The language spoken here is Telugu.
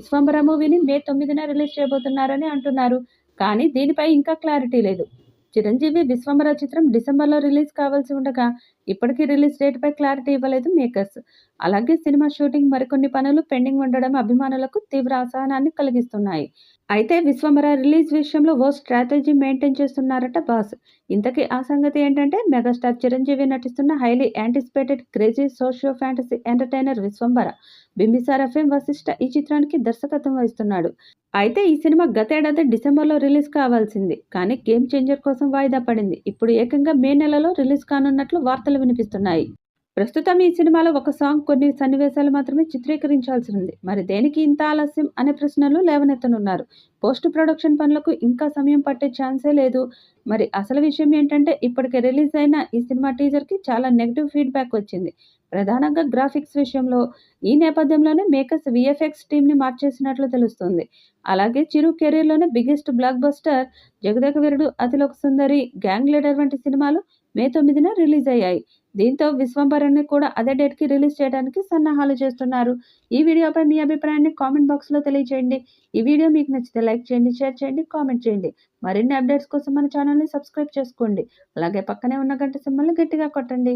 విశ్వంబర మూవీని మే 9న రిలీజ్ చేయబోతున్నారని అంటున్నారు. కానీ దీనిపై ఇంకా క్లారిటీ లేదు. చిరంజీవి విశ్వంబర చిత్రం డిసెంబర్లో రిలీజ్ కావాల్సి ఉండగా ఇప్పటికీ రిలీజ్ డేట్పై క్లారిటీ ఇవ్వలేదు మేకర్స్. అలాగే సినిమా షూటింగ్ మరికొన్ని పనులు పెండింగ్ ఉండడం అభిమానులకు తీవ్ర అసహనాన్ని కలిగిస్తున్నాయి. అయితే విశ్వంబర రిలీజ్ విషయంలో ఓ స్ట్రాటజీ మెయింటైన్ చేస్తున్నారట బాస్. ఇంతకీ ఆ సంగతి ఏంటంటే మెగాస్టార్ చిరంజీవి నటిస్తున్న highly anticipated crazy socio fantasy entertainer Vishwambhara. Bimbisara film Vashishta ఈ చిత్రానికి దర్శకత్వం వహిస్తున్నాడు. అయితే ఈ సినిమా గతేడాది డిసెంబర్లో రిలీజ్ కావాల్సింది. కానీ గేమ్ చేంజర్ కోసం వాయిదా పడింది. ఇప్పుడు ఏకంగా మే నెలలో రిలీజ్ కానున్నట్లు వార్తలు వినిపిస్తున్నాయి. ప్రస్తుతం ఈ సినిమాలో ఒక సాంగ్, కొన్ని సన్నివేశాలు మాత్రమే చిత్రీకరించాల్సి ఉంది. మరి దేనికి ఇంత ఆలస్యం అనే ప్రశ్నలు లేవనెత్తనున్నారు. పోస్ట్ ప్రొడక్షన్ పనులకు ఇంకా సమయం పట్టే ఛాన్సే లేదు. మరి అసలు విషయం ఏంటంటే ఇప్పటికే రిలీజ్ అయిన ఈ సినిమా టీజర్కి చాలా నెగిటివ్ ఫీడ్బ్యాక్ వచ్చింది. ప్రధానంగా గ్రాఫిక్స్ విషయంలో. ఈ నేపథ్యంలోనే మేకర్స్ విఎఫ్ఎక్స్ టీంని మార్చేసినట్లు తెలుస్తుంది. అలాగే చిరు కెరీర్లోనే biggest block buster Jagadeka Veerudu, Athiloka Sundari, gang leader వంటి సినిమాలు మే 9న రిలీజ్ అయ్యాయి. దీంతో విశ్వంబరని కూడా అదే డేట్కి రిలీజ్ చేయడానికి సన్నాహాలు చేస్తున్నారు. ఈ వీడియోపై మీ అభిప్రాయాన్ని కామెంట్ బాక్స్లో తెలియజేయండి. ఈ వీడియో మీకు నచ్చితే లైక్ చేయండి, షేర్ చేయండి, కామెంట్ చేయండి. మరిన్ని అప్డేట్స్ కోసం మన ఛానల్ని సబ్స్క్రైబ్ చేసుకోండి. అలాగే పక్కనే ఉన్న గంట సింబల్ని గట్టిగా కొట్టండి.